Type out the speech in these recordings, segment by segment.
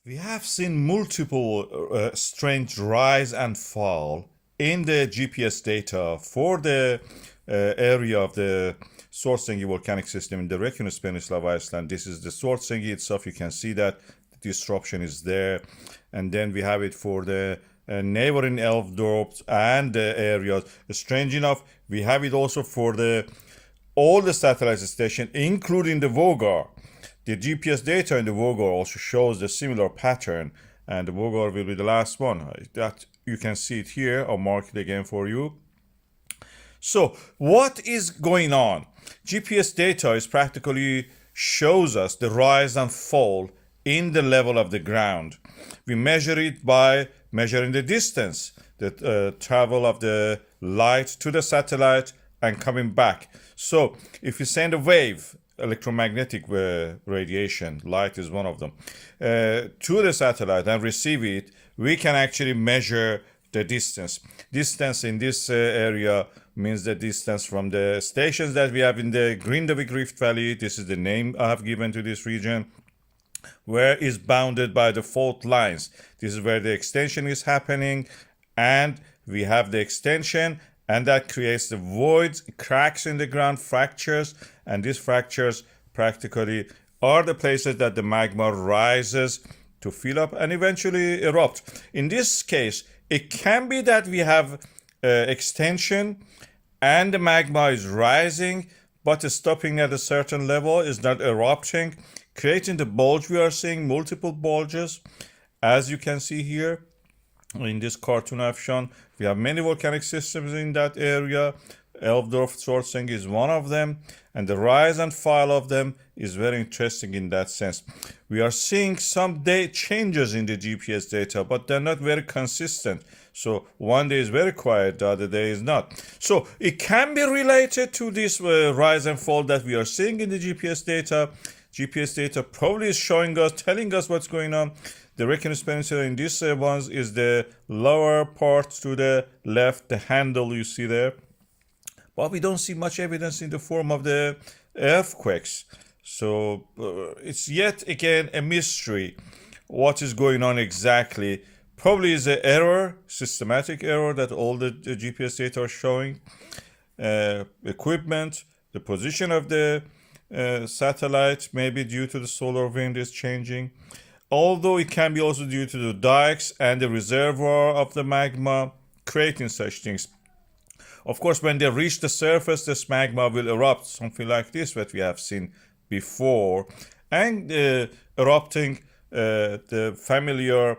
We have seen multiple strange rise and fall in the GPS data for the area of the Svartsengi volcanic system in the Reykjanes Peninsula of Iceland. This is the Svartsengi itself. You can see that the disruption is there. And then we have it for the neighboring Elfdorp and the areas. Strange enough, we have it also for all the satellite stations, including the Vogar. The GPS data in the Vogar also shows the similar pattern, and the Vogar will be the last one. That you can see it here. I'll mark it again for you. So, what is going on? GPS data is practically shows us the rise and fall in the level of the ground. We measure it by measuring the distance, the travel of the light to the satellite and coming back. So, if you send a wave, electromagnetic radiation, light is one of them, to the satellite and receive it, we can actually measure the distance. Distance in this area means the distance from the stations that we have in the Grindavik Rift Valley. This is the name I have given to this region, where is bounded by the fault lines. This is where the extension is happening, and we have the extension, and that creates the voids, cracks in the ground, fractures, and these fractures practically are the places that the magma rises to fill up and eventually erupt. In this case, it can be that we have extension and the magma is rising, but is stopping at a certain level, is not erupting, creating the bulge. We are seeing multiple bulges, as you can see here. In this cartoon I've shown, we have many volcanic systems in that area. Elfdorf Svartsengi is one of them, and the rise and fall of them is very interesting in that sense. We are seeing some changes in the GPS data, but they're not very consistent. So one day is very quiet, the other day is not. So it can be related to this rise and fall that we are seeing in the GPS data. GPS data probably is showing us, telling us what's going on. The Reykjanes Peninsula in these ones is the lower part to the left, the handle you see there. But we don't see much evidence in the form of the earthquakes. So it's yet again a mystery. What is going on exactly? Probably is an error, systematic error that all the GPS data are showing. Equipment, the position of the satellite, maybe due to the solar wind is changing. Although it can be also due to the dikes and the reservoir of the magma creating such things. Of course, when they reach the surface, this magma will erupt, something like this that we have seen before, and erupting the familiar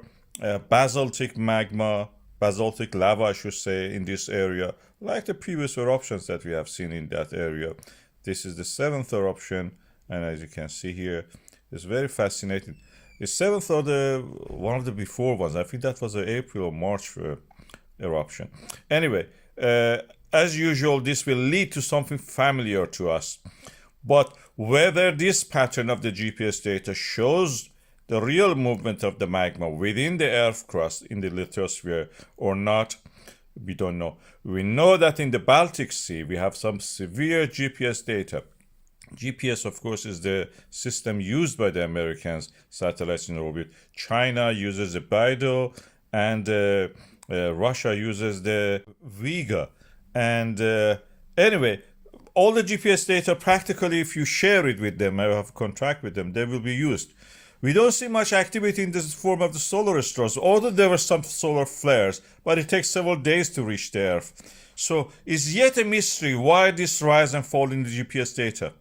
basaltic magma, basaltic lava, I should say, in this area, like the previous eruptions that we have seen in that area. This is the seventh eruption, and as you can see here, it's very fascinating. The seventh or the one of the before ones, I think that was an April or March eruption. Anyway, as usual, this will lead to something familiar to us. But whether this pattern of the GPS data shows the real movement of the magma within the earth crust in the lithosphere or not, we don't know. We know that in the Baltic Sea, we have some severe GPS data. GPS, of course, is the system used by the Americans, satellites in orbit. China uses the Beidou, and Russia uses the Vega. And anyway, all the GPS data, practically, if you share it with them or have contract with them, they will be used. We don't see much activity in this form of the solar storms, although there were some solar flares, but it takes several days to reach the Earth. So it's yet a mystery why this rise and fall in the GPS data.